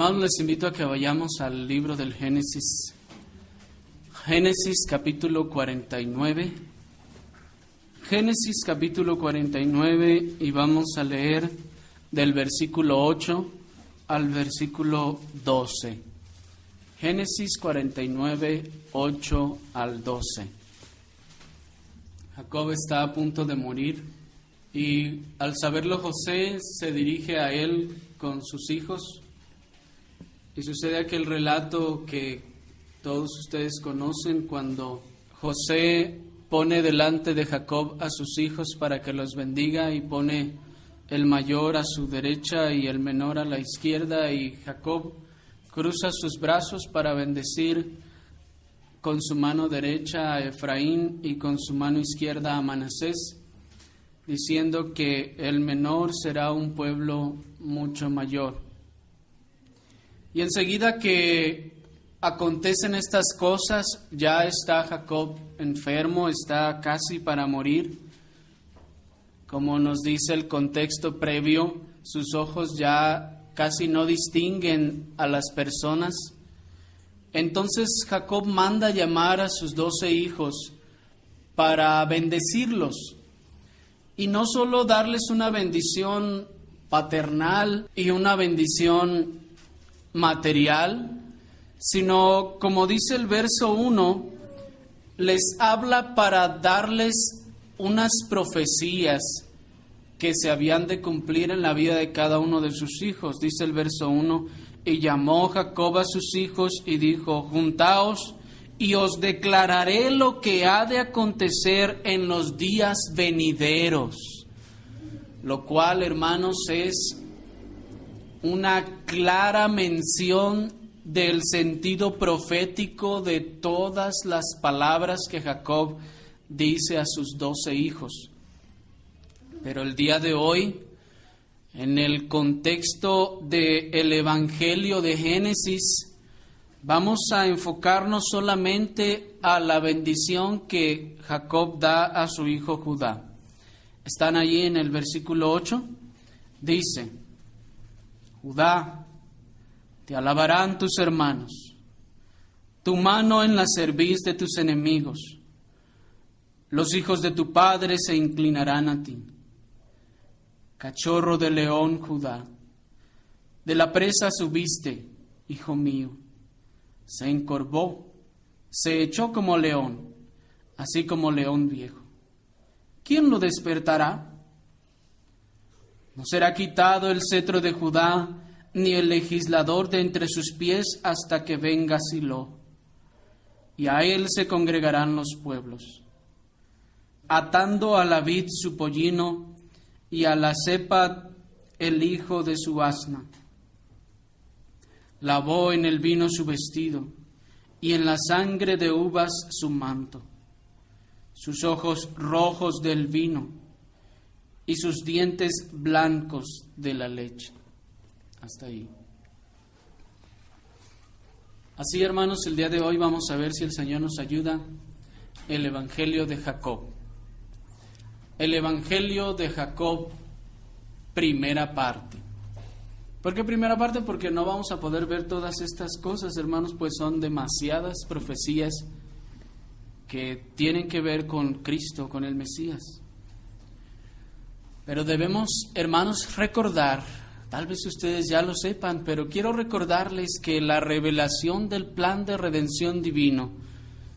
Hermanos, les invito a que vayamos al libro del Génesis. Génesis capítulo 49. Génesis capítulo 49 y vamos a leer del versículo 8 al versículo 12. Génesis 49, 8 al 12. Jacob está a punto de morir y al saberlo José se dirige a él con sus hijos y sucede aquel relato que todos ustedes conocen cuando José pone delante de Jacob a sus hijos para que los bendiga y pone el mayor a su derecha y el menor a la izquierda, y Jacob cruza sus brazos para bendecir con su mano derecha a Efraín y con su mano izquierda a Manasés, diciendo que el menor será un pueblo mucho mayor. Y enseguida que acontecen estas cosas, ya está Jacob enfermo, está casi para morir. Como nos dice el contexto previo, sus ojos ya casi no distinguen a las personas. Entonces Jacob manda llamar a sus 12 hijos para bendecirlos. Y no solo darles una bendición paternal y una bendición material, sino, como dice el verso 1, les habla para darles unas profecías que se habían de cumplir en la vida de cada uno de sus hijos. Dice el verso 1, y llamó Jacob a sus hijos y dijo, juntaos y os declararé lo que ha de acontecer en los días venideros. Lo cual, hermanos, es una clara mención del sentido profético de todas las palabras que Jacob dice a sus 12 hijos. Pero el día de hoy, en el contexto del Evangelio de Génesis, vamos a enfocarnos solamente a la bendición que Jacob da a su hijo Judá. Están allí en el versículo 8, dice, Judá, te alabarán tus hermanos, tu mano en la cerviz de tus enemigos. Los hijos de tu padre se inclinarán a ti. Cachorro de león, Judá, de la presa subiste, hijo mío. Se encorvó, se echó como león, así como león viejo. ¿Quién lo despertará? No será quitado el cetro de Judá, ni el legislador de entre sus pies hasta que venga Silo, y a él se congregarán los pueblos. Atando a la vid su pollino, y a la cepa el hijo de su asna. Lavó en el vino su vestido, y en la sangre de uvas su manto. Sus ojos rojos del vino, y sus dientes blancos de la leche. Hasta ahí. Así, hermanos, el día de hoy vamos a ver si el Señor nos ayuda. El Evangelio de Jacob. El Evangelio de Jacob, primera parte. ¿Por qué primera parte? Porque no vamos a poder ver todas estas cosas, hermanos, pues son demasiadas profecías que tienen que ver con Cristo, con el Mesías. Pero debemos, hermanos, recordar, tal vez ustedes ya lo sepan, pero quiero recordarles que la revelación del plan de redención divino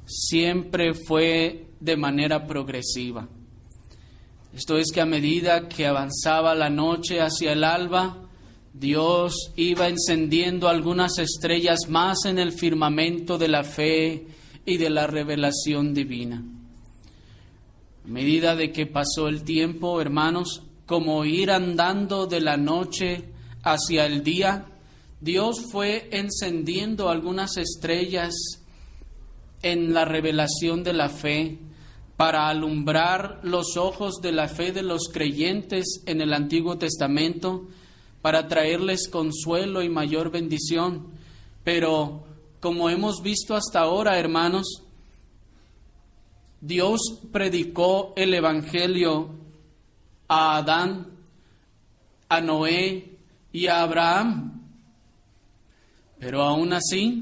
siempre fue de manera progresiva. Esto es que a medida que avanzaba la noche hacia el alba, Dios iba encendiendo algunas estrellas más en el firmamento de la fe y de la revelación divina. A medida de que pasó el tiempo, hermanos, como ir andando de la noche hacia el día, Dios fue encendiendo algunas estrellas en la revelación de la fe para alumbrar los ojos de la fe de los creyentes en el Antiguo Testamento, para traerles consuelo y mayor bendición. Pero como hemos visto hasta ahora, hermanos, Dios predicó el Evangelio a Adán, a Noé y a Abraham. Pero aún así,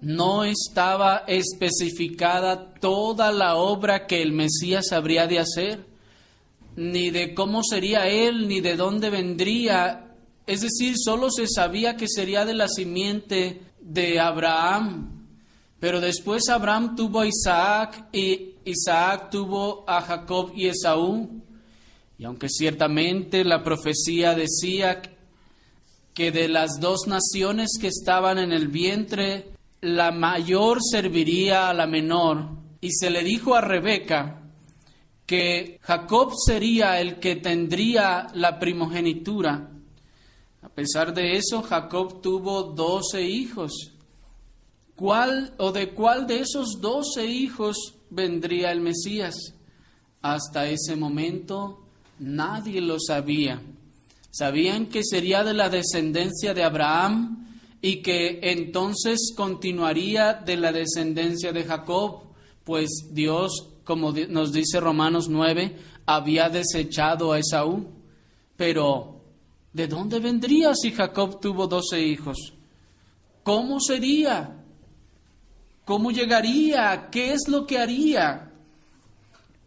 no estaba especificada toda la obra que el Mesías habría de hacer, ni de cómo sería él, ni de dónde vendría. Es decir, solo se sabía que sería de la simiente de Abraham. Pero después Abraham tuvo a Isaac, y Isaac tuvo a Jacob y Esaú. Y aunque ciertamente la profecía decía que de las dos naciones que estaban en el vientre, la mayor serviría a la menor, y se le dijo a Rebeca que Jacob sería el que tendría la primogenitura. A pesar de eso, Jacob tuvo 12 hijos. ¿De cuál de esos 12 hijos vendría el Mesías? Hasta ese momento nadie lo sabía. Sabían que sería de la descendencia de Abraham y que entonces continuaría de la descendencia de Jacob, pues Dios, como nos dice Romanos 9, había desechado a Esaú. Pero, ¿de dónde vendría si Jacob tuvo 12 hijos? ¿Cómo sería? ¿Cómo llegaría? ¿Qué es lo que haría?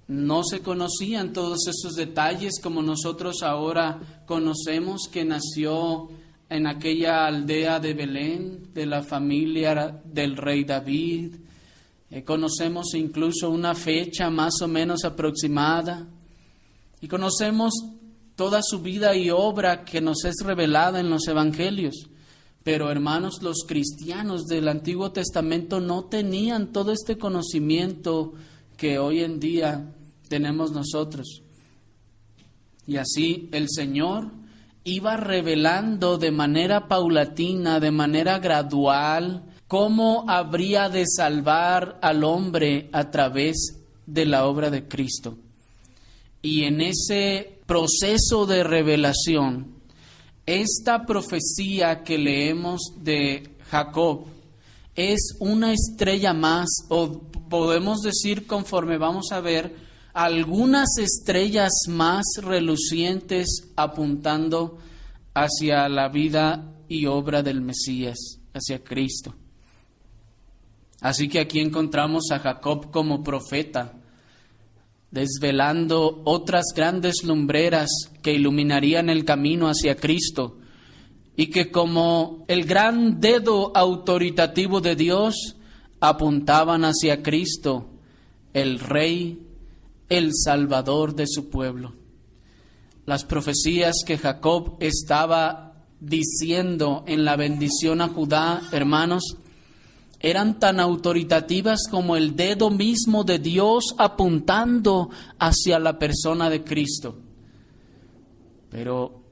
No se conocían todos esos detalles como nosotros ahora conocemos que nació en aquella aldea de Belén, de la familia del rey David. Conocemos incluso una fecha más o menos aproximada. Y conocemos toda su vida y obra que nos es revelada en los evangelios. Pero hermanos, los cristianos del Antiguo Testamento no tenían todo este conocimiento que hoy en día tenemos nosotros. Y así el Señor iba revelando de manera paulatina, de manera gradual, cómo habría de salvar al hombre a través de la obra de Cristo. Y en ese proceso de revelación, esta profecía que leemos de Jacob es una estrella más, o podemos decir, conforme vamos a ver, algunas estrellas más relucientes apuntando hacia la vida y obra del Mesías, hacia Cristo. Así que aquí encontramos a Jacob como profeta, desvelando otras grandes lumbreras que iluminarían el camino hacia Cristo, y que como el gran dedo autoritativo de Dios apuntaban hacia Cristo, el Rey, el Salvador de su pueblo. Las profecías que Jacob estaba diciendo en la bendición a Judá, hermanos, eran tan autoritativas como el dedo mismo de Dios apuntando hacia la persona de Cristo. Pero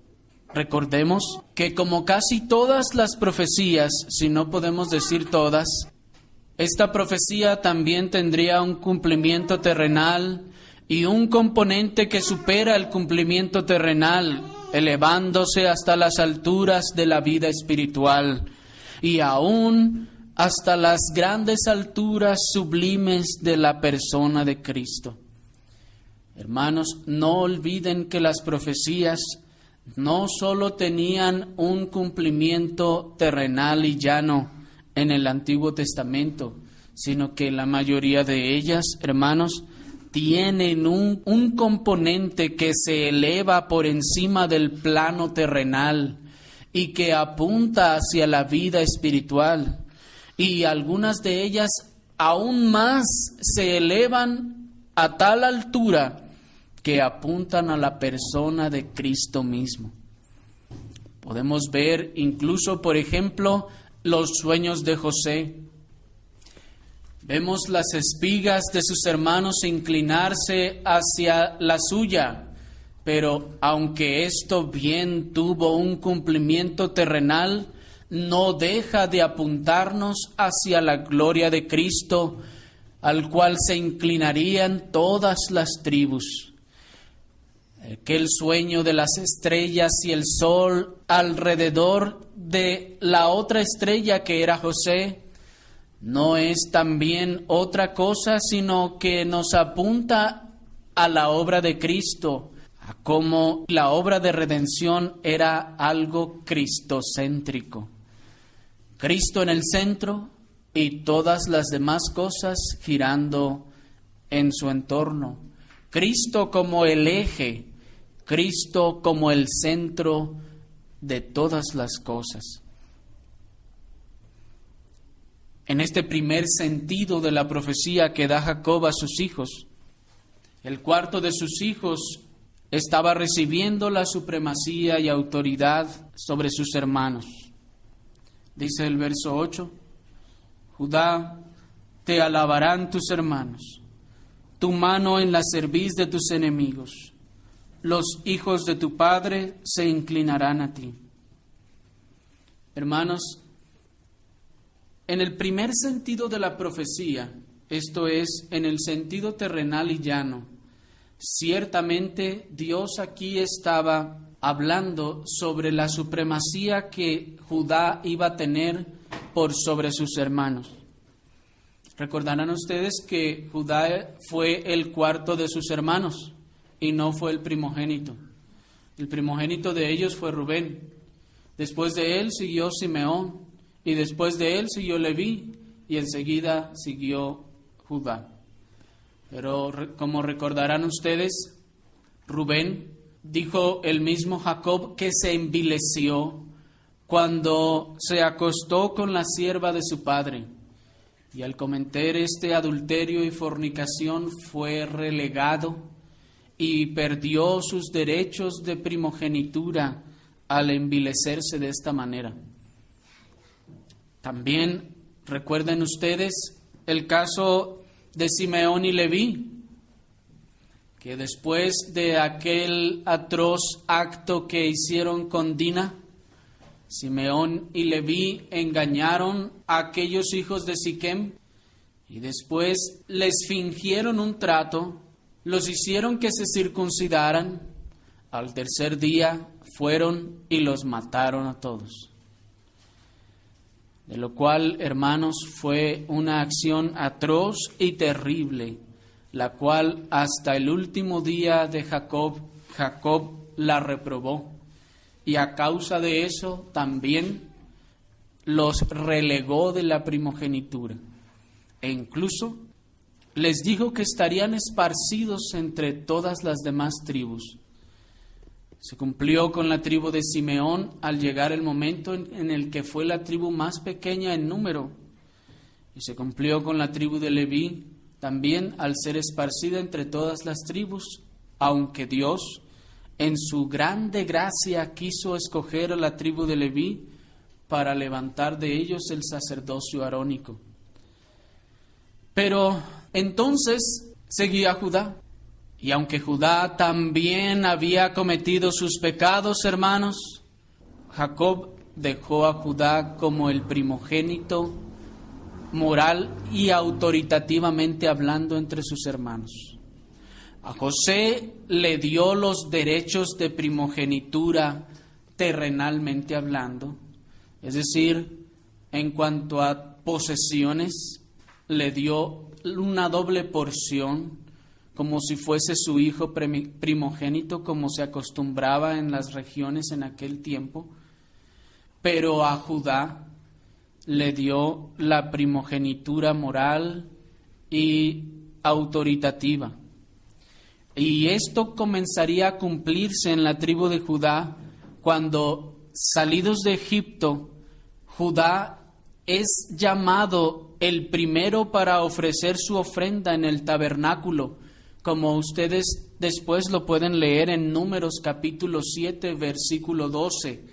recordemos que como casi todas las profecías, si no podemos decir todas, esta profecía también tendría un cumplimiento terrenal y un componente que supera el cumplimiento terrenal, elevándose hasta las alturas de la vida espiritual y aún hasta las grandes alturas sublimes de la persona de Cristo. Hermanos, no olviden que las profecías no solo tenían un cumplimiento terrenal y llano en el Antiguo Testamento, sino que la mayoría de ellas, hermanos, tienen un componente que se eleva por encima del plano terrenal y que apunta hacia la vida espiritual. Y algunas de ellas aún más se elevan a tal altura que apuntan a la persona de Cristo mismo. Podemos ver incluso, por ejemplo, los sueños de José. Vemos las espigas de sus hermanos inclinarse hacia la suya, pero aunque esto bien tuvo un cumplimiento terrenal, no deja de apuntarnos hacia la gloria de Cristo, al cual se inclinarían todas las tribus. Aquel sueño de las estrellas y el sol alrededor de la otra estrella que era José, no es también otra cosa, sino que nos apunta a la obra de Cristo, a cómo la obra de redención era algo cristocéntrico. Cristo en el centro y todas las demás cosas girando en su entorno. Cristo como el eje, Cristo como el centro de todas las cosas. En este primer sentido de la profecía que da Jacob a sus hijos, el cuarto de sus hijos estaba recibiendo la supremacía y autoridad sobre sus hermanos. Dice el verso 8, Judá, te alabarán tus hermanos, tu mano en la cerviz de tus enemigos, los hijos de tu padre se inclinarán a ti. Hermanos, en el primer sentido de la profecía, esto es, en el sentido terrenal y llano, ciertamente Dios aquí estaba hablando sobre la supremacía que Judá iba a tener por sobre sus hermanos. Recordarán ustedes que Judá fue el cuarto de sus hermanos y no fue el primogénito. El primogénito de ellos fue Rubén. Después de él siguió Simeón y después de él siguió Leví y enseguida siguió Judá. Pero como recordarán ustedes, Rubén, dijo el mismo Jacob, que se envileció cuando se acostó con la sierva de su padre. Y al cometer este adulterio y fornicación fue relegado y perdió sus derechos de primogenitura al envilecerse de esta manera. También recuerden ustedes el caso de Simeón y Leví, que después de aquel atroz acto que hicieron con Dina, Simeón y Leví engañaron a aquellos hijos de Siquem y después les fingieron un trato, los hicieron que se circuncidaran. Al tercer día fueron y los mataron a todos. De lo cual, hermanos, fue una acción atroz y terrible, la cual hasta el último día de Jacob la reprobó. Y a causa de eso también los relegó de la primogenitura. E incluso les dijo que estarían esparcidos entre todas las demás tribus. Se cumplió con la tribu de Simeón al llegar el momento en el que fue la tribu más pequeña en número. Y se cumplió con la tribu de Leví también al ser esparcida entre todas las tribus, aunque Dios en su grande gracia quiso escoger a la tribu de Leví para levantar de ellos el sacerdocio arónico. Pero entonces seguía Judá. Y aunque Judá también había cometido sus pecados, hermanos, Jacob dejó a Judá como el primogénito moral y autoritativamente hablando entre sus hermanos. A José le dio los derechos de primogenitura terrenalmente hablando, es decir, en cuanto a posesiones, le dio una doble porción, como si fuese su hijo primogénito, como se acostumbraba en las regiones en aquel tiempo. Pero a Judá le dio la primogenitura moral y autoritativa. Y esto comenzaría a cumplirse en la tribu de Judá cuando, salidos de Egipto, Judá es llamado el primero para ofrecer su ofrenda en el tabernáculo, como ustedes después lo pueden leer en Números capítulo 7, versículo 12.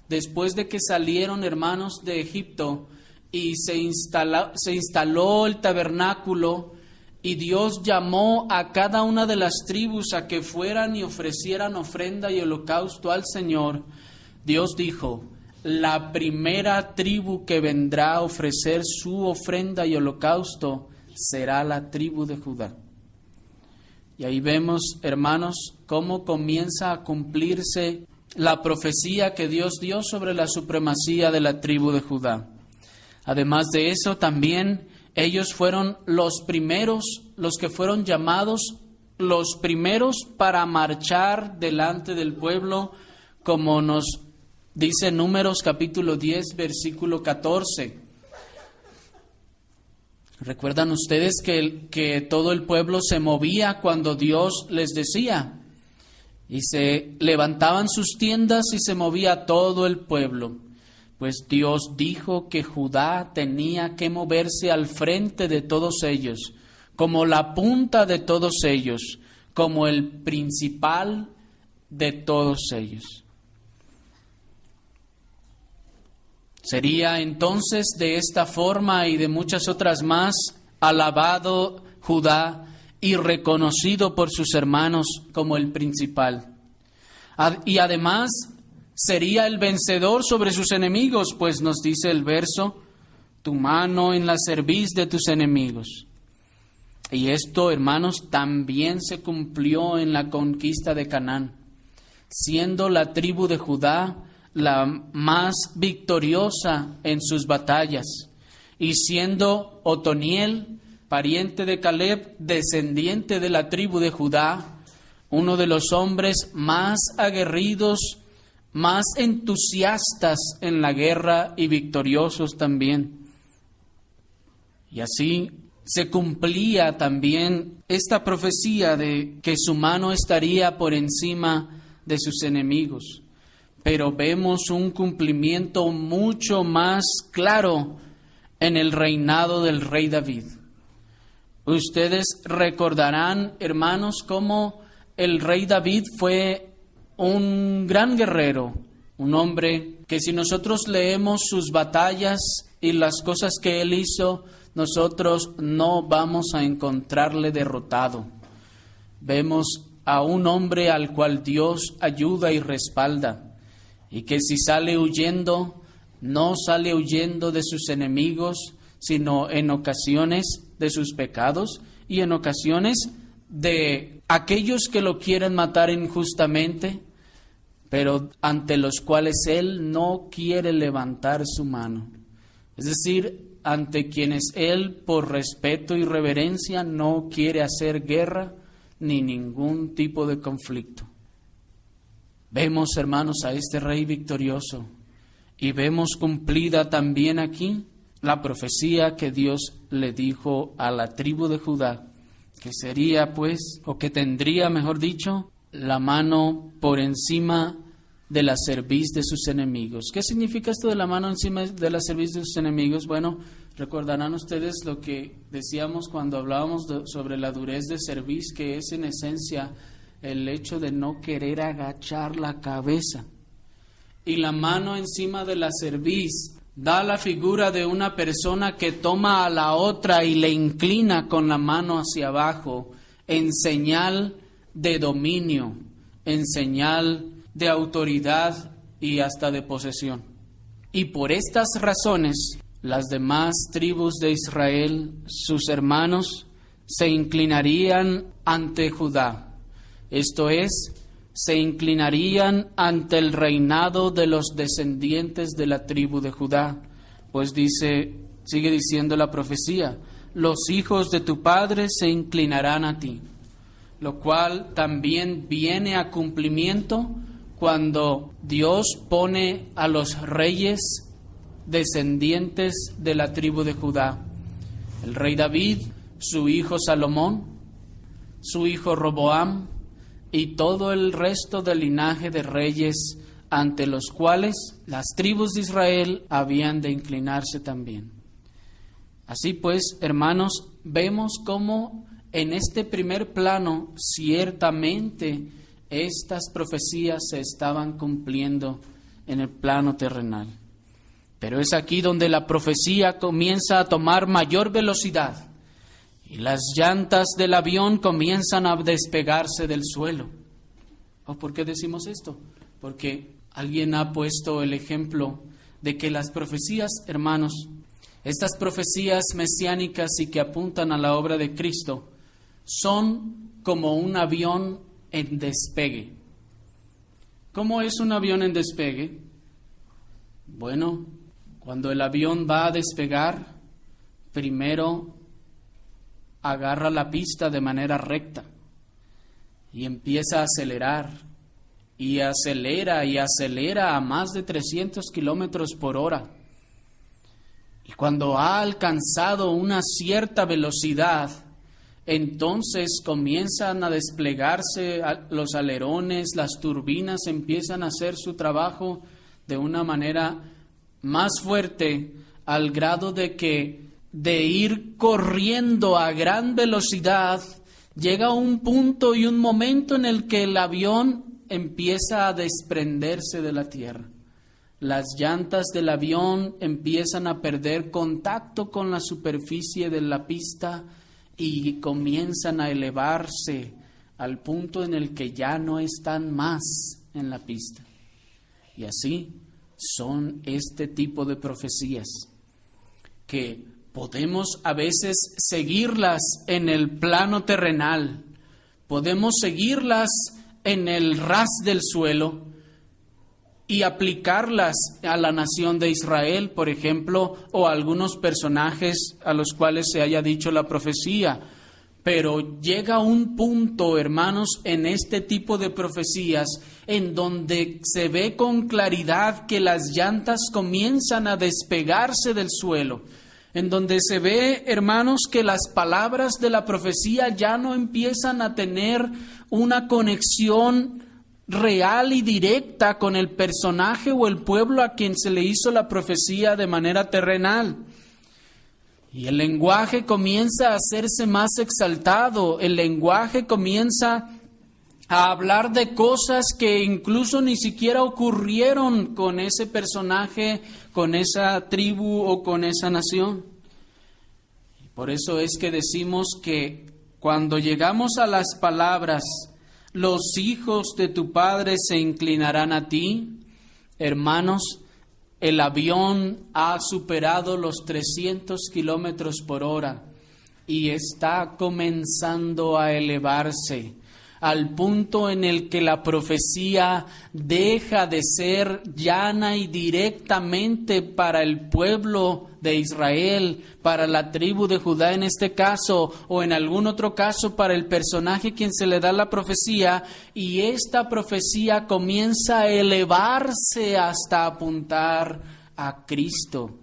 Después de que salieron, hermanos, de Egipto y se instaló el tabernáculo y Dios llamó a cada una de las tribus a que fueran y ofrecieran ofrenda y holocausto al Señor, Dios dijo: la primera tribu que vendrá a ofrecer su ofrenda y holocausto será la tribu de Judá. Y ahí vemos, hermanos, cómo comienza a cumplirse la profecía que Dios dio sobre la supremacía de la tribu de Judá. Además de eso, también ellos fueron los primeros, los que fueron llamados los primeros para marchar delante del pueblo, como nos Dice Números capítulo 10, versículo 14. ¿Recuerdan ustedes que todo el pueblo se movía cuando Dios les decía? Y se levantaban sus tiendas y se movía todo el pueblo. Pues Dios dijo que Judá tenía que moverse al frente de todos ellos, como la punta de todos ellos, como el principal de todos ellos. Sería entonces de esta forma y de muchas otras más alabado Judá y reconocido por sus hermanos como el principal. Y además sería el vencedor sobre sus enemigos, pues nos dice el verso, tu mano en la cerviz de tus enemigos. Y esto, hermanos, también se cumplió en la conquista de Canaán, siendo la tribu de Judá la más victoriosa en sus batallas, y siendo Otoniel, pariente de Caleb, descendiente de la tribu de Judá, uno de los hombres más aguerridos, más entusiastas en la guerra y victoriosos también. Y así se cumplía también esta profecía de que su mano estaría por encima de sus enemigos. Pero vemos un cumplimiento mucho más claro en el reinado del rey David. Ustedes recordarán, hermanos, cómo el rey David fue un gran guerrero, un hombre que si nosotros leemos sus batallas y las cosas que él hizo, nosotros no vamos a encontrarle derrotado. Vemos a un hombre al cual Dios ayuda y respalda, y que si sale huyendo, no sale huyendo de sus enemigos, sino en ocasiones de sus pecados y en ocasiones de aquellos que lo quieren matar injustamente, pero ante los cuales él no quiere levantar su mano. Es decir, ante quienes él, por respeto y reverencia, no quiere hacer guerra ni ningún tipo de conflicto. Vemos, hermanos, a este rey victorioso y vemos cumplida también aquí la profecía que Dios le dijo a la tribu de Judá, que sería pues, o que tendría, mejor dicho, la mano por encima de la cerviz de sus enemigos. ¿Qué significa esto de la mano encima de la cerviz de sus enemigos? Bueno, recordarán ustedes lo que decíamos cuando hablábamos sobre la durez de cerviz, que es en esencia el hecho de no querer agachar la cabeza. Y la mano encima de la cerviz da la figura de una persona que toma a la otra y le inclina con la mano hacia abajo en señal de dominio, en señal de autoridad y hasta de posesión. Y por estas razones, las demás tribus de Israel, sus hermanos, se inclinarían ante Judá. Esto es, se inclinarían ante el reinado de los descendientes de la tribu de Judá. Pues sigue diciendo la profecía, los hijos de tu padre se inclinarán a ti, lo cual también viene a cumplimiento cuando Dios pone a los reyes descendientes de la tribu de Judá. El rey David, su hijo Salomón, su hijo Roboam, y todo el resto del linaje de reyes ante los cuales las tribus de Israel habían de inclinarse también. Así pues, hermanos, vemos cómo en este primer plano ciertamente estas profecías se estaban cumpliendo en el plano terrenal. Pero es aquí donde la profecía comienza a tomar mayor velocidad. Y las llantas del avión comienzan a despegarse del suelo. ¿O por qué decimos esto? Porque alguien ha puesto el ejemplo de que las profecías, hermanos, estas profecías mesiánicas y que apuntan a la obra de Cristo, son como un avión en despegue. ¿Cómo es un avión en despegue? Bueno, cuando el avión va a despegar, primero agarra la pista de manera recta y empieza a acelerar y acelera a más de 300 kilómetros por hora. Y cuando ha alcanzado una cierta velocidad, entonces comienzan a desplegarse los alerones, las turbinas empiezan a hacer su trabajo de una manera más fuerte, al grado de que de ir corriendo a gran velocidad, llega un punto y un momento en el que el avión empieza a desprenderse de la tierra. Las llantas del avión empiezan a perder contacto con la superficie de la pista y comienzan a elevarse al punto en el que ya no están más en la pista. Y así son este tipo de profecías, que podemos a veces seguirlas en el plano terrenal, podemos seguirlas en el ras del suelo y aplicarlas a la nación de Israel, por ejemplo, o a algunos personajes a los cuales se haya dicho la profecía. Pero llega un punto, hermanos, en este tipo de profecías, en donde se ve con claridad que las llantas comienzan a despegarse del suelo, en donde se ve, hermanos, que las palabras de la profecía ya no empiezan a tener una conexión real y directa con el personaje o el pueblo a quien se le hizo la profecía de manera terrenal. Y el lenguaje comienza a hacerse más exaltado, el lenguaje comienza a hablar de cosas que incluso ni siquiera ocurrieron con ese personaje, con esa tribu o con esa nación. Y por eso es que decimos que cuando llegamos a las palabras, los hijos de tu padre se inclinarán a ti, hermanos, el avión ha superado los 300 kilómetros por hora y está comenzando a elevarse al punto en el que la profecía deja de ser llana y directamente para el pueblo de Israel, para la tribu de Judá en este caso, o en algún otro caso para el personaje a quien se le da la profecía, y esta profecía comienza a elevarse hasta apuntar a Cristo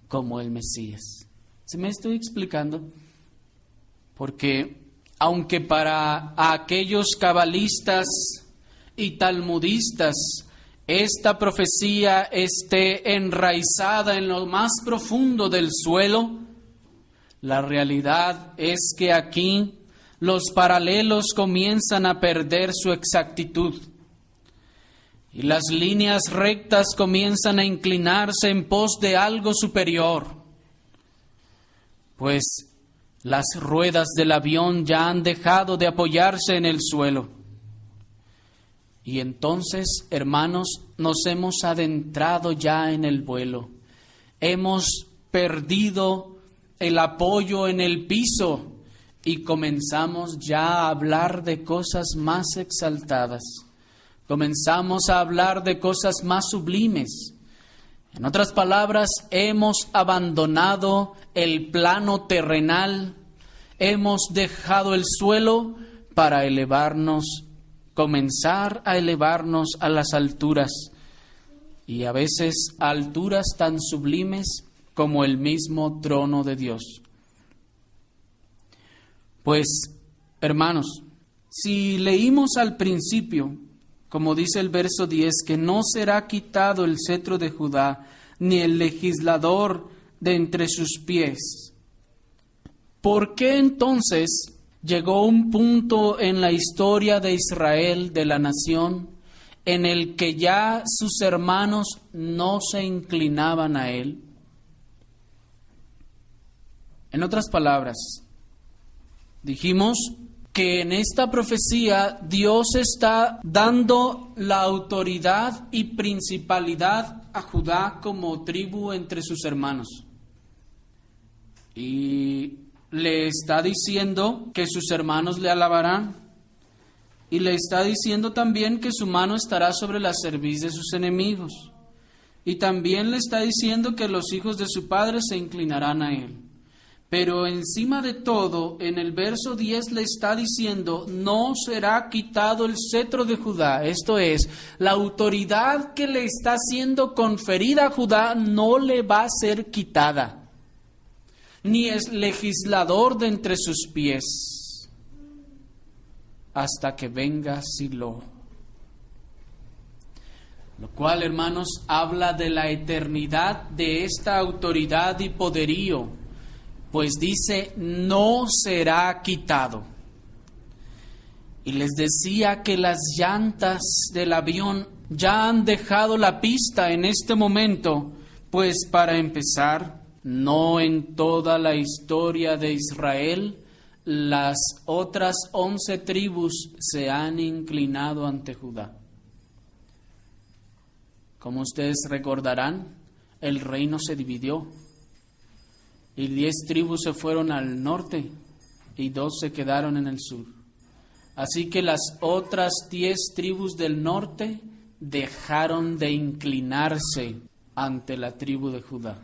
como el Mesías. ¿Se me estoy explicando? Porque aunque para aquellos cabalistas y talmudistas esta profecía esté enraizada en lo más profundo del suelo, la realidad es que aquí los paralelos comienzan a perder su exactitud y las líneas rectas comienzan a inclinarse en pos de algo superior, pues las ruedas del avión ya han dejado de apoyarse en el suelo. Y entonces, hermanos, nos hemos adentrado ya en el vuelo. Hemos perdido el apoyo en el piso y comenzamos ya a hablar de cosas más exaltadas. Comenzamos a hablar de cosas más sublimes. En otras palabras, hemos abandonado el plano terrenal, hemos dejado el suelo para elevarnos, comenzar a elevarnos a las alturas, y a veces a alturas tan sublimes como el mismo trono de Dios. Pues, hermanos, si leímos al principio, como dice el verso 10, que no será quitado el cetro de Judá, ni el legislador de entre sus pies. ¿Por qué entonces llegó un punto en la historia de Israel, de la nación, en el que ya sus hermanos no se inclinaban a él? En otras palabras, dijimos que en esta profecía Dios está dando la autoridad y principalidad a Judá como tribu entre sus hermanos. Y le está diciendo que sus hermanos le alabarán. Y le está diciendo también que su mano estará sobre la cerviz de sus enemigos. Y también le está diciendo que los hijos de su padre se inclinarán a él. Pero encima de todo, en el verso 10 le está diciendo, no será quitado el cetro de Judá. Esto es, la autoridad que le está siendo conferida a Judá no le va a ser quitada, ni es legislador de entre sus pies, hasta que venga Silo. Lo cual, hermanos, habla de la eternidad de esta autoridad y poderío. Pues dice, no será quitado. Y les decía que las llantas del avión ya han dejado la pista en este momento, pues para empezar, no en toda la historia de Israel, las otras 11 tribus se han inclinado ante Judá. Como ustedes recordarán, el reino se dividió. Y 10 tribus se fueron al norte y 2 se quedaron en el sur. Así que las otras 10 tribus del norte dejaron de inclinarse ante la tribu de Judá.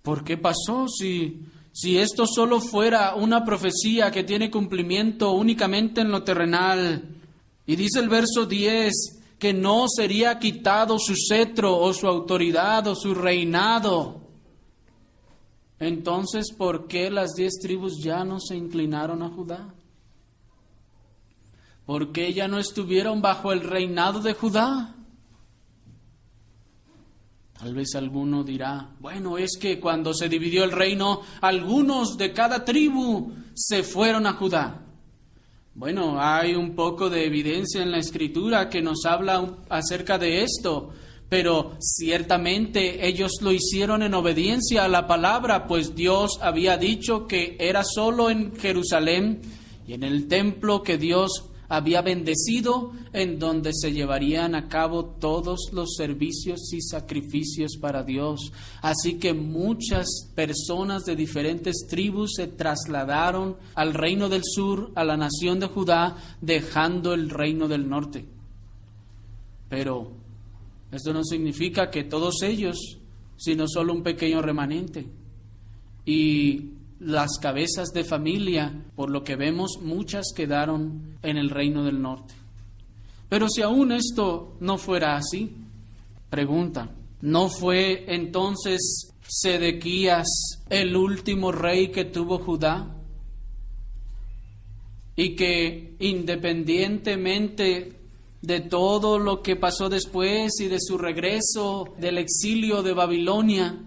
¿Por qué pasó? Si esto solo fuera una profecía que tiene cumplimiento únicamente en lo terrenal. Y dice el verso 10 que no sería quitado su cetro o su autoridad o su reinado. Entonces, ¿por qué las 10 tribus ya no se inclinaron a Judá? ¿Por qué ya no estuvieron bajo el reinado de Judá? Tal vez alguno dirá, bueno, es que cuando se dividió el reino, algunos de cada tribu se fueron a Judá. Bueno, hay un poco de evidencia en la Escritura que nos habla acerca de esto. Pero ciertamente ellos lo hicieron en obediencia a la palabra, pues Dios había dicho que era solo en Jerusalén y en el templo que Dios había bendecido, en donde se llevarían a cabo todos los servicios y sacrificios para Dios. Así que muchas personas de diferentes tribus se trasladaron al reino del sur, a la nación de Judá, dejando el reino del norte. Pero esto no significa que todos ellos, sino solo un pequeño remanente. Y las cabezas de familia, por lo que vemos, muchas quedaron en el reino del norte. Pero si aún esto no fuera así, pregunta, ¿no fue entonces Sedequías el último rey que tuvo Judá? Y que independientemente de todo lo que pasó después y de su regreso del exilio de Babilonia,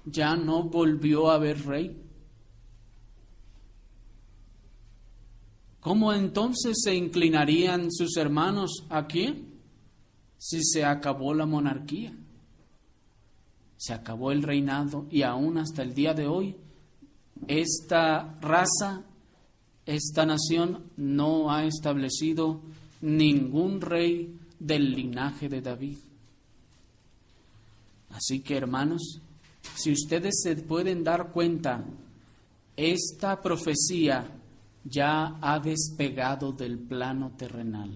ya no volvió a haber rey. ¿Cómo entonces se inclinarían sus hermanos a quién? Si se acabó la monarquía, se acabó el reinado y aún hasta el día de hoy, esta raza, esta nación no ha establecido ningún rey del linaje de David. Así que, hermanos, si ustedes se pueden dar cuenta, esta profecía ya ha despegado del plano terrenal,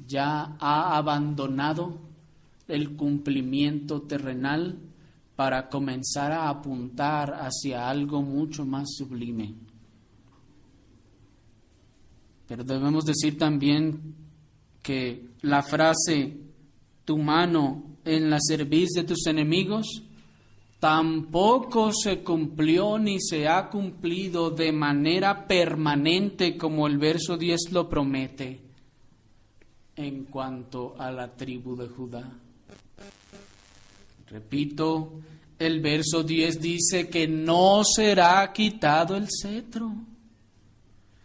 ya ha abandonado el cumplimiento terrenal para comenzar a apuntar hacia algo mucho más sublime. Pero debemos decir también que la frase, tu mano en la cerviz de tus enemigos, tampoco se cumplió ni se ha cumplido de manera permanente como el verso 10 lo promete en cuanto a la tribu de Judá. Repito, el verso 10 dice que no será quitado el cetro.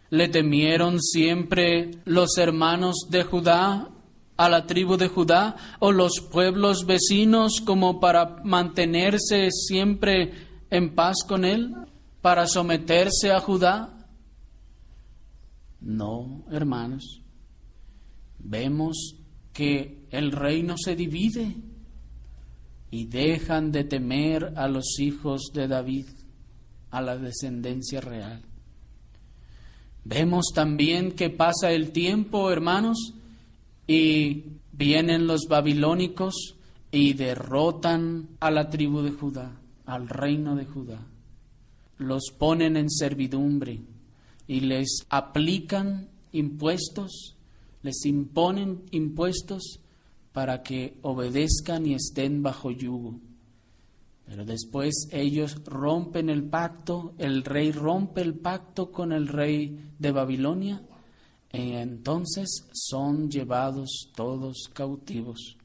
¿Le temieron siempre los hermanos de Judá a la tribu de Judá o los pueblos vecinos como para mantenerse siempre en paz con él, para someterse a Judá? No, hermanos. Vemos que el reino se divide y dejan de temer a los hijos de David, a la descendencia real. Vemos también que pasa el tiempo, hermanos, y vienen los babilónicos y derrotan a la tribu de Judá, al reino de Judá. los ponen en servidumbre y les aplican impuestos, les imponen impuestos para que obedezcan y estén bajo yugo. Pero después ellos rompen el pacto, el rey rompe el pacto con el rey de Babilonia, y entonces son llevados todos cautivos.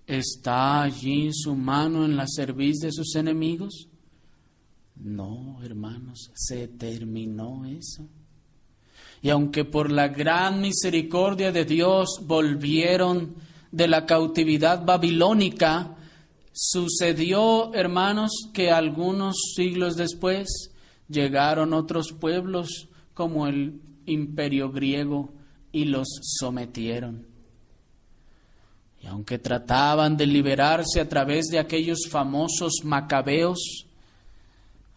¿Está allí su mano en la cerviz de sus enemigos? No, hermanos, se terminó eso. Y aunque por la gran misericordia de Dios volvieron de la cautividad babilónica, sucedió, hermanos, que algunos siglos después llegaron otros pueblos como el imperio griego y los sometieron. Y aunque trataban de liberarse a través de aquellos famosos macabeos,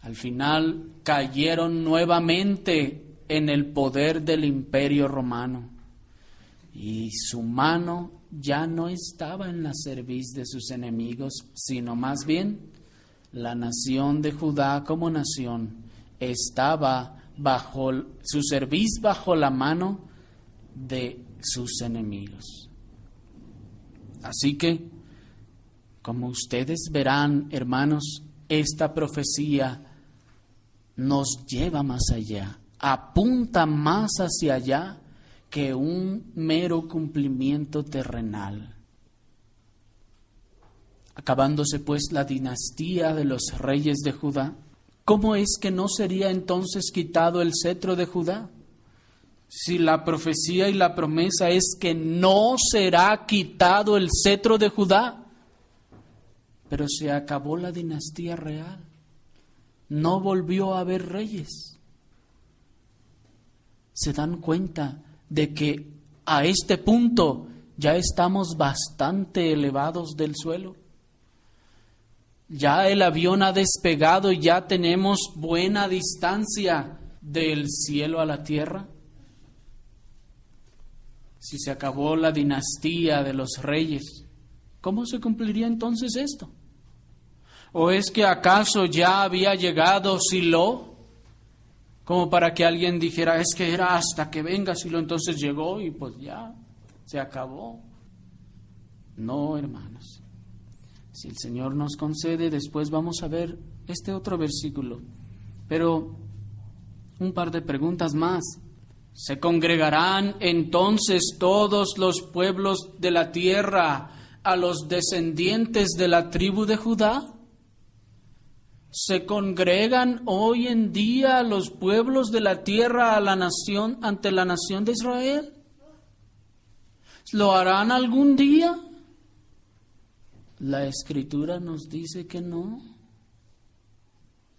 al final cayeron nuevamente en el poder del imperio romano. Y su mano ya no estaba en la cerviz de sus enemigos, sino más bien la nación de Judá como nación estaba bajo su cerviz, bajo la mano de sus enemigos. Así que, como ustedes verán, hermanos, esta profecía nos lleva más allá, apunta más hacia allá que un mero cumplimiento terrenal. Acabándose pues la dinastía de los reyes de Judá, ¿cómo es que no sería entonces quitado el cetro de Judá? Si la profecía y la promesa es que no será quitado el cetro de Judá, pero se acabó la dinastía real, no volvió a haber reyes. ¿Se dan cuenta de que a este punto ya estamos bastante elevados del suelo? Ya el avión ha despegado y ya tenemos buena distancia del cielo a la tierra. Si se acabó la dinastía de los reyes, ¿cómo se cumpliría entonces esto? ¿O es que acaso ya había llegado Silo? Como para que alguien dijera, es que era hasta que venga Silo, entonces llegó y pues ya, se acabó. No, hermanos. Si el Señor nos concede, después vamos a ver este otro versículo. Pero un par de preguntas más. ¿Se congregarán entonces todos los pueblos de la tierra a los descendientes de la tribu de Judá? ¿Se congregan hoy en día los pueblos de la tierra a la nación, ante la nación de Israel? ¿Lo harán algún día? La Escritura nos dice que no.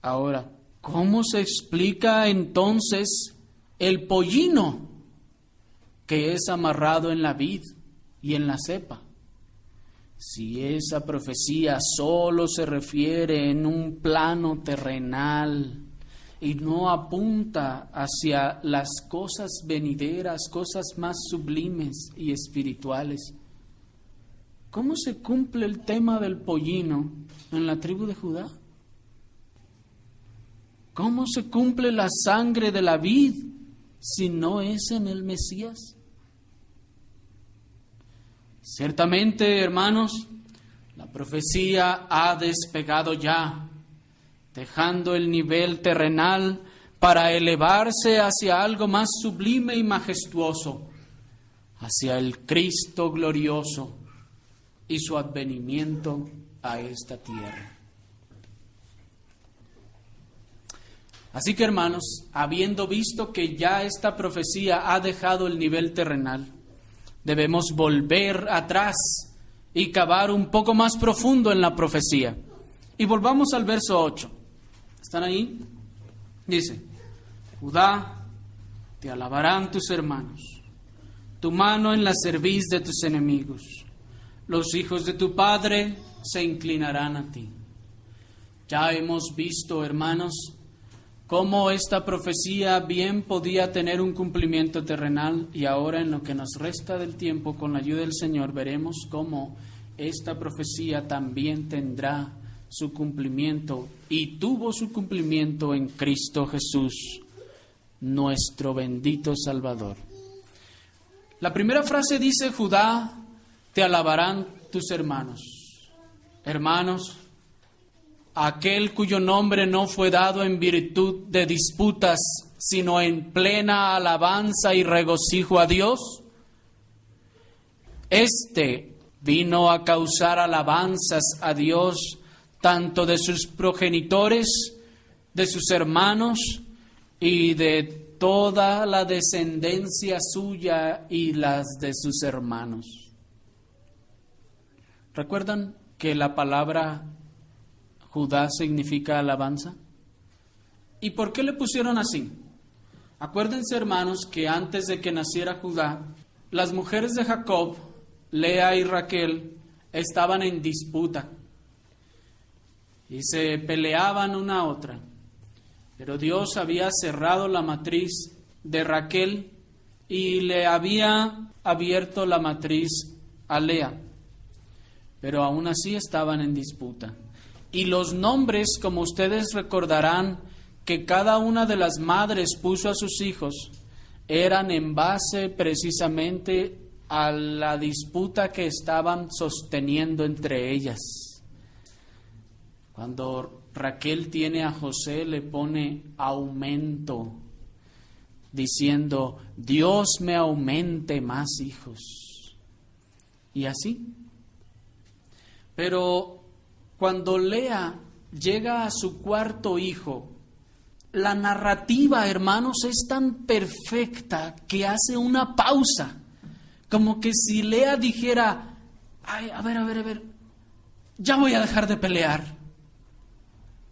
Ahora, ¿cómo se explica entonces el pollino que es amarrado en la vid y en la cepa? Si esa profecía solo se refiere en un plano terrenal y no apunta hacia las cosas venideras, cosas más sublimes y espirituales, ¿cómo se cumple el tema del pollino en la tribu de Judá? ¿Cómo se cumple la sangre de la vid si no es en el Mesías? Ciertamente, hermanos, la profecía ha despegado ya, dejando el nivel terrenal para elevarse hacia algo más sublime y majestuoso, hacia el Cristo glorioso y su advenimiento a esta tierra. Así que, hermanos, habiendo visto que ya esta profecía ha dejado el nivel terrenal, debemos volver atrás y cavar un poco más profundo en la profecía. Y volvamos al verso 8. ¿Están ahí? Dice, Judá, te alabarán tus hermanos, tu mano en la cerviz de tus enemigos. Los hijos de tu padre se inclinarán a ti. Ya hemos visto, hermanos, cómo esta profecía bien podía tener un cumplimiento terrenal, y ahora en lo que nos resta del tiempo, con la ayuda del Señor, veremos cómo esta profecía también tendrá su cumplimiento y tuvo su cumplimiento en Cristo Jesús, nuestro bendito Salvador. La primera frase dice: Judá, te alabarán tus hermanos. Hermanos, aquel cuyo nombre no fue dado en virtud de disputas, sino en plena alabanza y regocijo a Dios, este vino a causar alabanzas a Dios, tanto de sus progenitores, de sus hermanos y de toda la descendencia suya y las de sus hermanos. ¿Recuerdan que la palabra Judá significa alabanza? ¿Y por qué le pusieron así? Acuérdense, hermanos, que antes de que naciera Judá, las mujeres de Jacob, Lea y Raquel, estaban en disputa y se peleaban una a otra. Pero Dios había cerrado la matriz de Raquel y le había abierto la matriz a Lea. Pero aún así estaban en disputa. Y los nombres, como ustedes recordarán, que cada una de las madres puso a sus hijos, eran en base precisamente a la disputa que estaban sosteniendo entre ellas. Cuando Raquel tiene a José, le pone aumento, diciendo: Dios me aumente más hijos. Y así. Pero cuando Lea llega a su cuarto hijo, la narrativa, hermanos, es tan perfecta que hace una pausa. Como que si Lea dijera: ay, a ver, ya voy a dejar de pelear.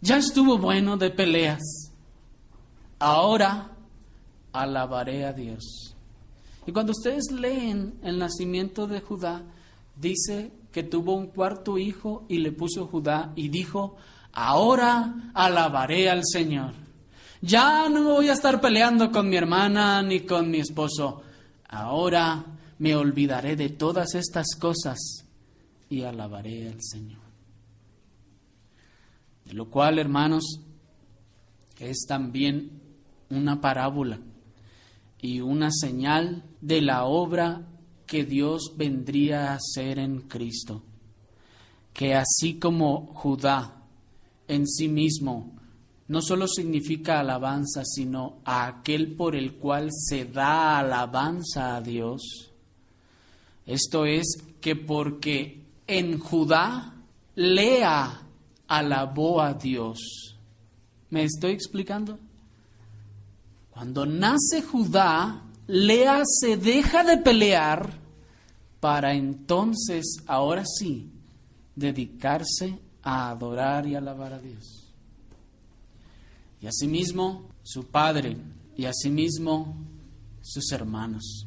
Ya estuvo bueno de peleas. Ahora alabaré a Dios. Y cuando ustedes leen el nacimiento de Judá, dice que tuvo un cuarto hijo y le puso Judá y dijo: ahora alabaré al Señor. Ya no voy a estar peleando con mi hermana ni con mi esposo. Ahora me olvidaré de todas estas cosas y alabaré al Señor. De lo cual, hermanos, es también una parábola y una señal de la obra que Dios vendría a hacer en Cristo. Que así como Judá en sí mismo no solo significa alabanza, sino a aquel por el cual se da alabanza a Dios. Esto es que porque en Judá Lea alabó a Dios. ¿Me estoy explicando? Cuando nace Judá, Lea se deja de pelear para entonces, ahora sí, dedicarse a adorar y alabar a Dios. Y asimismo su padre, y asimismo sus hermanos.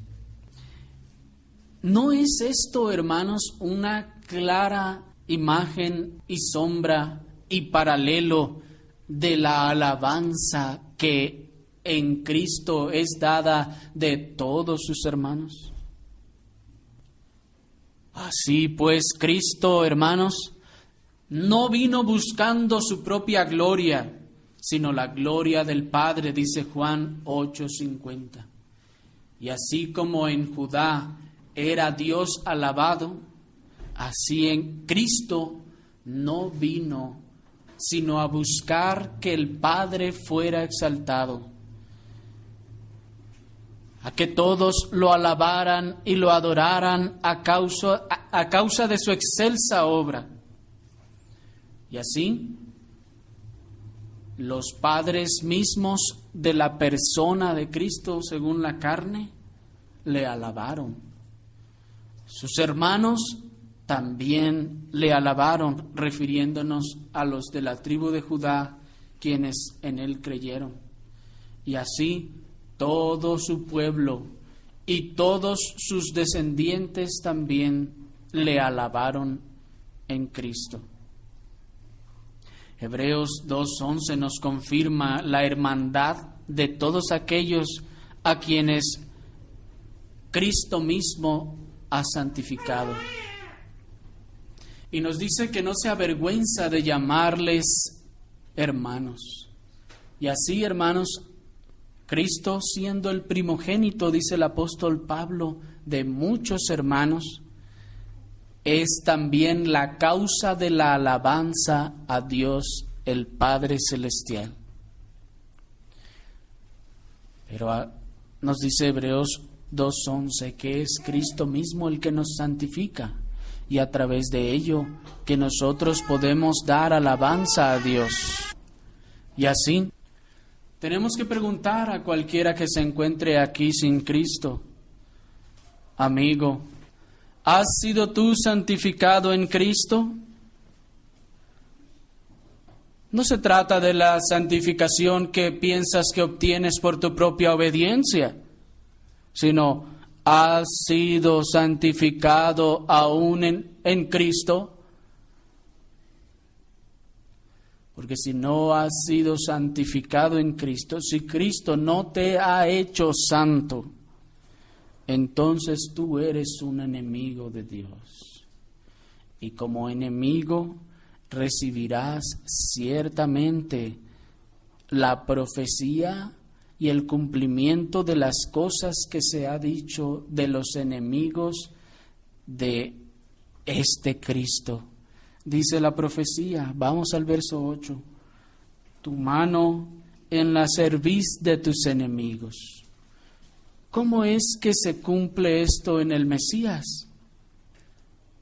¿No es esto, hermanos, una clara imagen y sombra y paralelo de la alabanza que en Cristo es dada de todos sus hermanos? Así pues, Cristo, hermanos, no vino buscando su propia gloria, sino la gloria del Padre, dice Juan 8:50. Y así como en Judá era Dios alabado, así en Cristo no vino, sino a buscar que el Padre fuera exaltado, a que todos lo alabaran y lo adoraran a causa de su excelsa obra. Y así, los padres mismos de la persona de Cristo según la carne le alabaron. Sus hermanos también le alabaron, refiriéndonos a los de la tribu de Judá, quienes en él creyeron. Y así todo su pueblo y todos sus descendientes también le alabaron en Cristo. Hebreos 2:11 nos confirma la hermandad de todos aquellos a quienes Cristo mismo ha santificado. Y nos dice que no se avergüenza de llamarles hermanos. Y así, hermanos, Cristo, siendo el primogénito, dice el apóstol Pablo, de muchos hermanos, es también la causa de la alabanza a Dios el Padre Celestial. Pero nos dice Hebreos 2:11 que es Cristo mismo el que nos santifica y a través de ello que nosotros podemos dar alabanza a Dios. Y así tenemos que preguntar a cualquiera que se encuentre aquí sin Cristo: amigo, ¿has sido tú santificado en Cristo? No se trata de la santificación que piensas que obtienes por tu propia obediencia, sino ¿has sido santificado aún en Cristo? Porque si no has sido santificado en Cristo, si Cristo no te ha hecho santo, entonces tú eres un enemigo de Dios. Y como enemigo recibirás ciertamente la profecía y el cumplimiento de las cosas que se ha dicho de los enemigos de este Cristo. Dice la profecía, vamos al verso 8, tu mano en la cerviz de tus enemigos. ¿Cómo es que se cumple esto en el Mesías?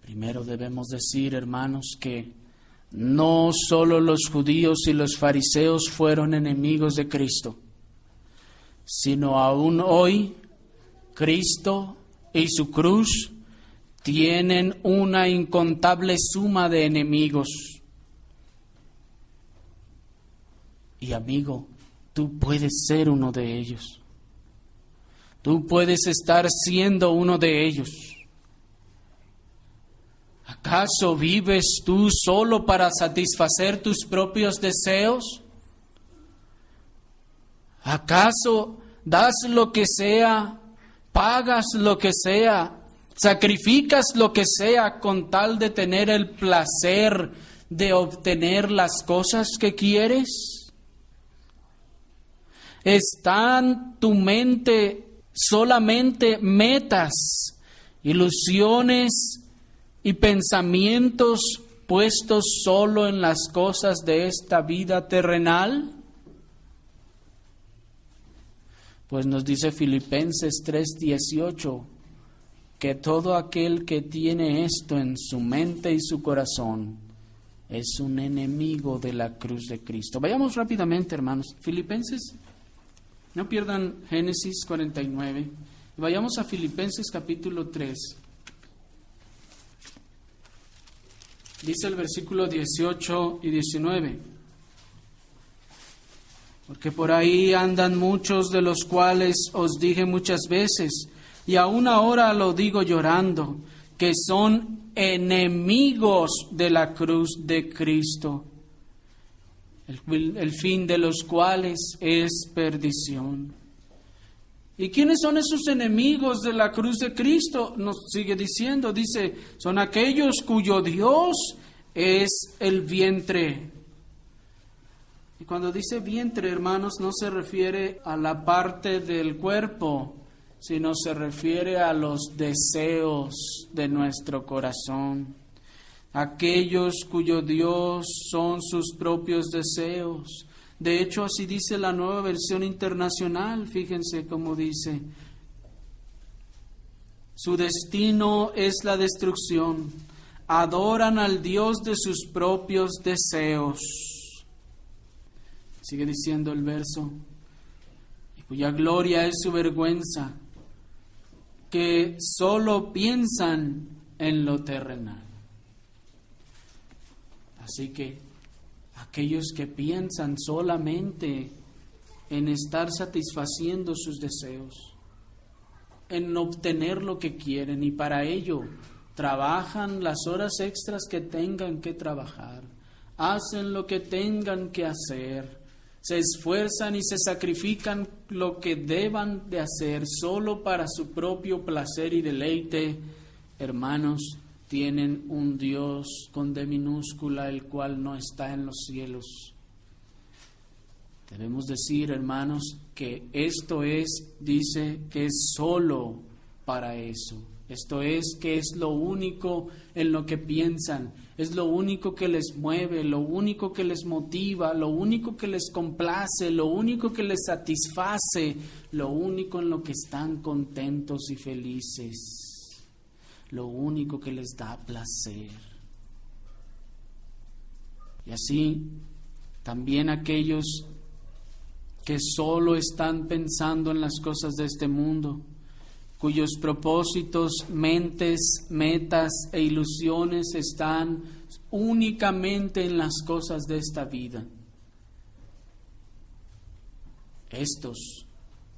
Primero debemos decir, hermanos, que no solo los judíos y los fariseos fueron enemigos de Cristo, sino aún hoy Cristo y su cruz tienen una incontable suma de enemigos. Y amigo, tú puedes ser uno de ellos. Tú puedes estar siendo uno de ellos. ¿Acaso vives tú solo para satisfacer tus propios deseos? ¿Acaso das lo que sea, pagas lo que sea, sacrificas lo que sea con tal de tener el placer de obtener las cosas que quieres? ¿Está en tu mente solamente metas, ilusiones y pensamientos puestos solo en las cosas de esta vida terrenal? Pues nos dice Filipenses 3:18 que todo aquel que tiene esto en su mente y su corazón es un enemigo de la cruz de Cristo. Vayamos rápidamente, hermanos. Filipenses, no pierdan Génesis 49. Vayamos a Filipenses capítulo 3. Dice el versículo 18 y 19. Porque por ahí andan muchos de los cuales os dije muchas veces, y aún ahora lo digo llorando, que son enemigos de la cruz de Cristo, el fin de los cuales es perdición. ¿Y quiénes son esos enemigos de la cruz de Cristo? Nos sigue diciendo, dice, son aquellos cuyo Dios es el vientre. Y cuando dice vientre, hermanos, no se refiere a la parte del cuerpo, sino se refiere a los deseos de nuestro corazón. Aquellos cuyo Dios son sus propios deseos. De hecho, así dice la Nueva Versión Internacional. Fíjense cómo dice: su destino es la destrucción. Adoran al Dios de sus propios deseos. Sigue diciendo el verso: y cuya gloria es su vergüenza, que solo piensan en lo terrenal. Así que aquellos que piensan solamente en estar satisfaciendo sus deseos, en obtener lo que quieren, y para ello trabajan las horas extras que tengan que trabajar, hacen lo que tengan que hacer, se esfuerzan y se sacrifican lo que deban de hacer solo para su propio placer y deleite, hermanos, tienen un Dios con D minúscula, el cual no está en los cielos. Debemos decir, hermanos, que esto dice que es solo para eso. Esto es que es lo único en lo que piensan, es lo único que les mueve, lo único que les motiva, lo único que les complace, lo único que les satisface, lo único en lo que están contentos y felices, lo único que les da placer. Y así, también aquellos que solo están pensando en las cosas de este mundo, cuyos propósitos, mentes, metas e ilusiones están únicamente en las cosas de esta vida. Estos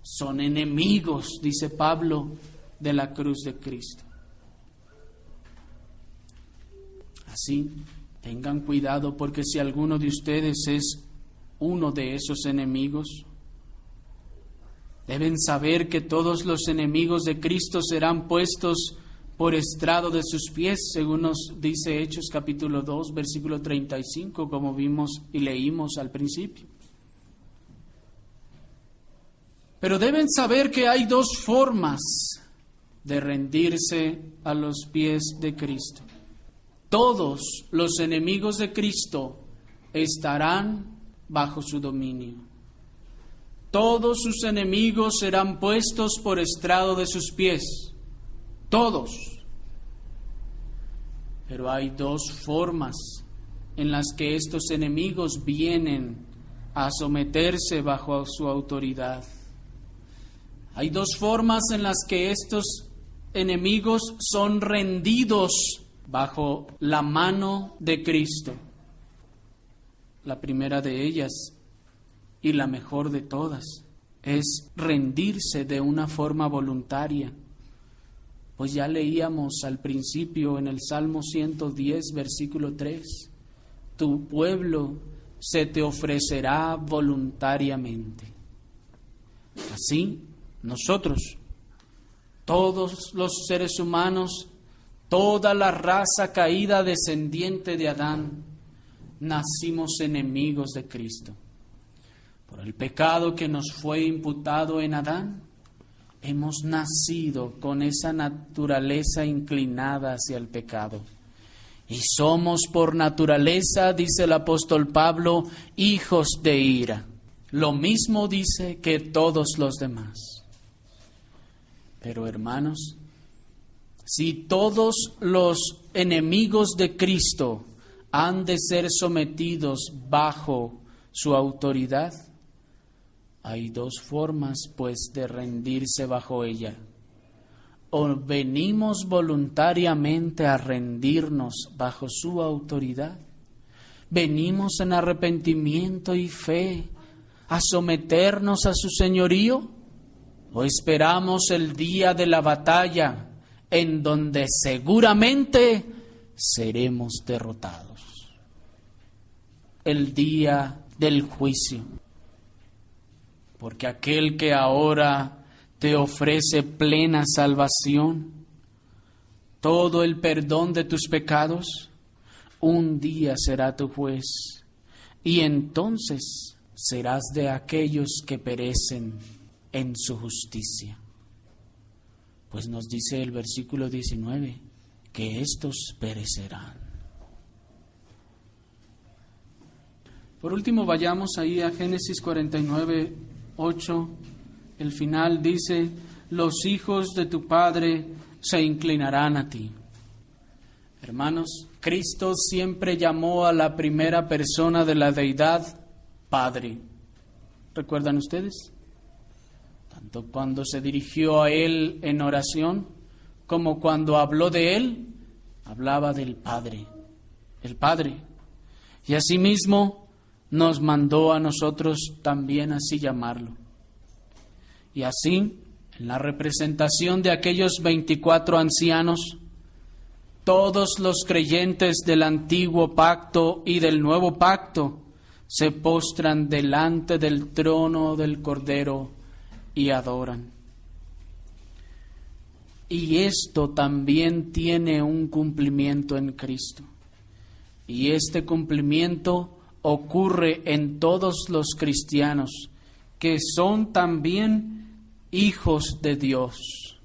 son enemigos, dice Pablo, de la cruz de Cristo. Así, tengan cuidado, porque si alguno de ustedes es uno de esos enemigos, deben saber que todos los enemigos de Cristo serán puestos por estrado de sus pies, según nos dice Hechos capítulo 2, versículo 35, como vimos y leímos al principio. Pero deben saber que hay dos formas de rendirse a los pies de Cristo. Todos los enemigos de Cristo estarán bajo su dominio. Todos sus enemigos serán puestos por estrado de sus pies. Todos. Pero hay dos formas en las que estos enemigos vienen a someterse bajo su autoridad. Hay dos formas en las que estos enemigos son rendidos bajo la mano de Cristo. La primera de ellas, y la mejor de todas, es rendirse de una forma voluntaria. Pues ya leíamos al principio en el Salmo 110, versículo 3, tu pueblo se te ofrecerá voluntariamente. Así, nosotros, todos los seres humanos, toda la raza caída descendiente de Adán, nacimos enemigos de Cristo. Por el pecado que nos fue imputado en Adán, hemos nacido con esa naturaleza inclinada hacia el pecado. Y somos por naturaleza, dice el apóstol Pablo, hijos de ira. Lo mismo dice que todos los demás. Pero hermanos, si todos los enemigos de Cristo han de ser sometidos bajo su autoridad, hay dos formas, pues, de rendirse bajo ella. O venimos voluntariamente a rendirnos bajo su autoridad, venimos en arrepentimiento y fe a someternos a su señorío, o esperamos el día de la batalla en donde seguramente seremos derrotados. El día del juicio. Porque aquel que ahora te ofrece plena salvación, todo el perdón de tus pecados, un día será tu juez, y entonces serás de aquellos que perecen en su justicia. Pues nos dice el versículo 19, que estos perecerán. Por último, vayamos ahí a Génesis 49, 8, el final dice, los hijos de tu Padre se inclinarán a ti. Hermanos, Cristo siempre llamó a la primera persona de la deidad Padre. ¿Recuerdan ustedes? Tanto cuando se dirigió a Él en oración, como cuando habló de Él, hablaba del Padre, el Padre. Y asimismo nos mandó a nosotros también así llamarlo. Y así, en la representación de aquellos 24 ancianos, todos los creyentes del antiguo pacto y del nuevo pacto se postran delante del trono del Cordero y adoran. Y esto también tiene un cumplimiento en Cristo. Y este cumplimiento ocurre en todos los cristianos, que son también hijos de Dios,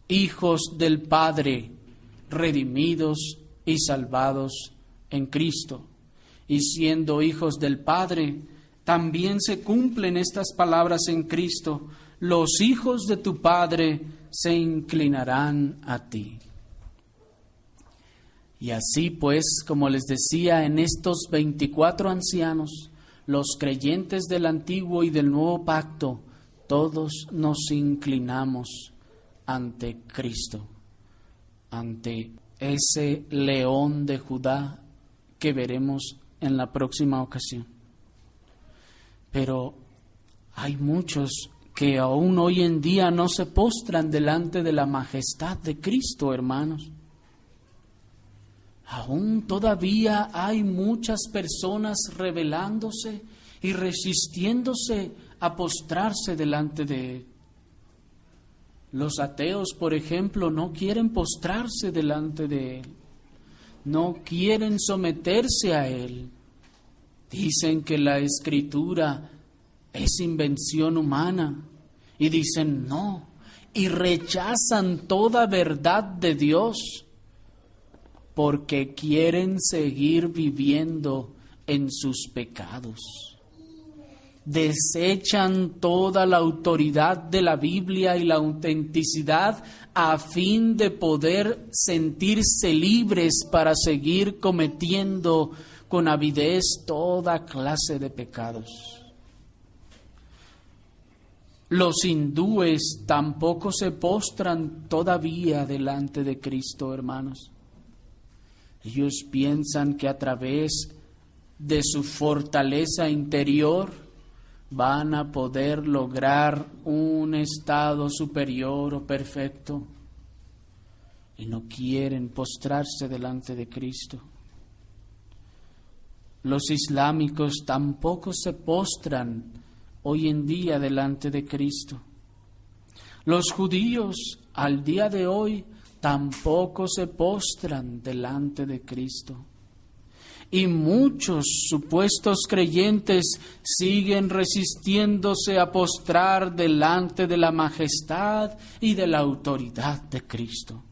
hijos del Padre, redimidos y salvados en Cristo. Y siendo hijos del Padre, también se cumplen estas palabras en Cristo: los hijos de tu Padre se inclinarán a ti. Y así pues, como les decía, en estos 24 ancianos, los creyentes del Antiguo y del Nuevo Pacto, todos nos inclinamos ante Cristo, ante ese león de Judá que veremos en la próxima ocasión. Pero hay muchos que aún hoy en día no se postran delante de la majestad de Cristo, hermanos. Aún todavía hay muchas personas rebelándose y resistiéndose a postrarse delante de Él. Los ateos, por ejemplo, no quieren postrarse delante de Él. No quieren someterse a Él. Dicen que la Escritura es invención humana y dicen no, y rechazan toda verdad de Dios porque quieren seguir viviendo en sus pecados. Desechan toda la autoridad de la Biblia y la autenticidad a fin de poder sentirse libres para seguir cometiendo con avidez toda clase de pecados. Los hindúes tampoco se postran todavía delante de Cristo, hermanos. Ellos piensan que a través de su fortaleza interior van a poder lograr un estado superior o perfecto y no quieren postrarse delante de Cristo. Los islámicos tampoco se postran hoy en día delante de Cristo. Los judíos al día de hoy tampoco se postran delante de Cristo. Y muchos supuestos creyentes siguen resistiéndose a postrar delante de la majestad y de la autoridad de Cristo.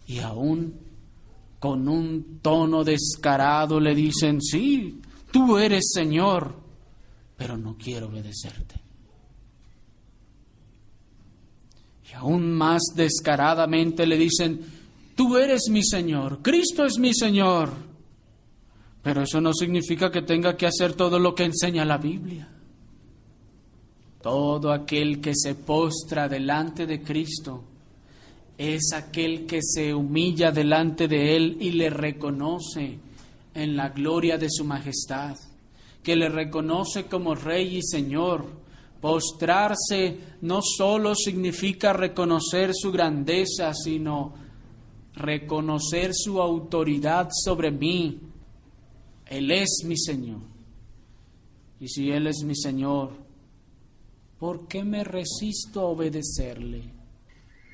Y aún con un tono descarado le dicen: sí, tú eres Señor, pero no quiero obedecerte. Y aún más descaradamente le dicen: tú eres mi Señor, Cristo es mi Señor, pero eso no significa que tenga que hacer todo lo que enseña la Biblia. Todo aquel que se postra delante de Cristo es aquel que se humilla delante de Él y le reconoce en la gloria de su majestad, que le reconoce como Rey y Señor. Postrarse no solo significa reconocer su grandeza, sino reconocer su autoridad sobre mí. Él es mi Señor. Y si Él es mi Señor, ¿por qué me resisto a obedecerle?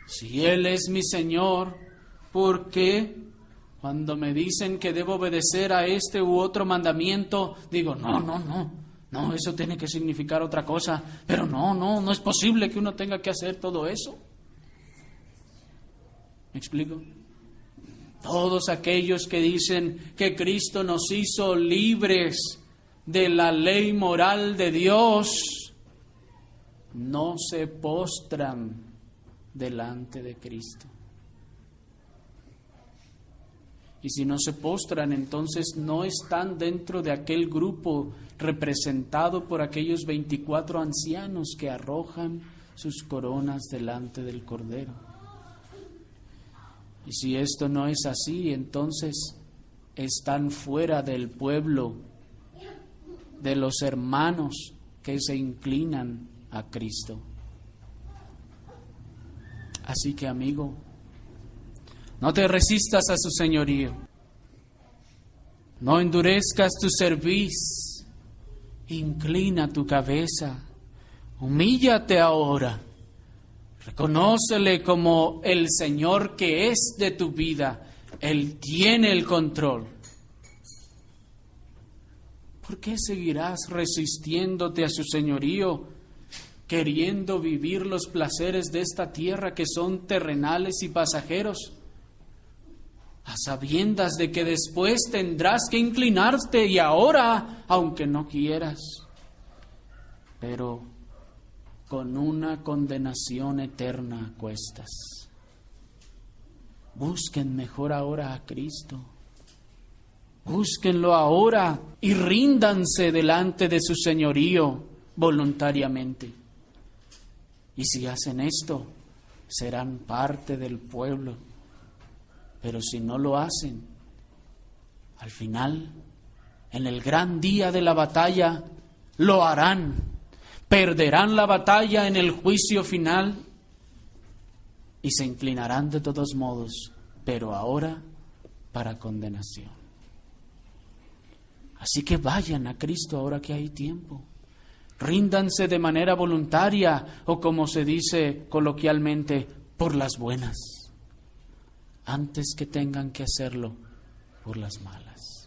Si Él es mi Señor, ¿por qué cuando me dicen que debo obedecer a este u otro mandamiento, digo, no, eso tiene que significar otra cosa, pero no es posible que uno tenga que hacer todo eso? ¿Me explico? Todos aquellos que dicen que Cristo nos hizo libres de la ley moral de Dios, no se postran delante de Cristo. Y si no se postran, entonces no están dentro de aquel grupo representado por aquellos 24 ancianos que arrojan sus coronas delante del Cordero. Y si esto no es así, entonces están fuera del pueblo, de los hermanos que se inclinan a Cristo. Así que, amigo, no te resistas a su señorío, no endurezcas tu cerviz, inclina tu cabeza, humíllate ahora, Reconócele como el Señor que es de tu vida. Él tiene el control. ¿Por qué seguirás resistiéndote a su señorío, queriendo vivir los placeres de esta tierra que son terrenales y pasajeros, a sabiendas de que después tendrás que inclinarte y ahora, aunque no quieras, pero con una condenación eterna a cuestas? Busquen mejor ahora a Cristo. Búsquenlo ahora y ríndanse delante de su señorío voluntariamente. Y si hacen esto, serán parte del pueblo. Pero si no lo hacen, al final, en el gran día de la batalla, lo harán. Perderán la batalla en el juicio final y se inclinarán de todos modos, pero ahora para condenación. Así que vayan a Cristo ahora que hay tiempo. Ríndanse de manera voluntaria o, como se dice coloquialmente, por las buenas, antes que tengan que hacerlo por las malas.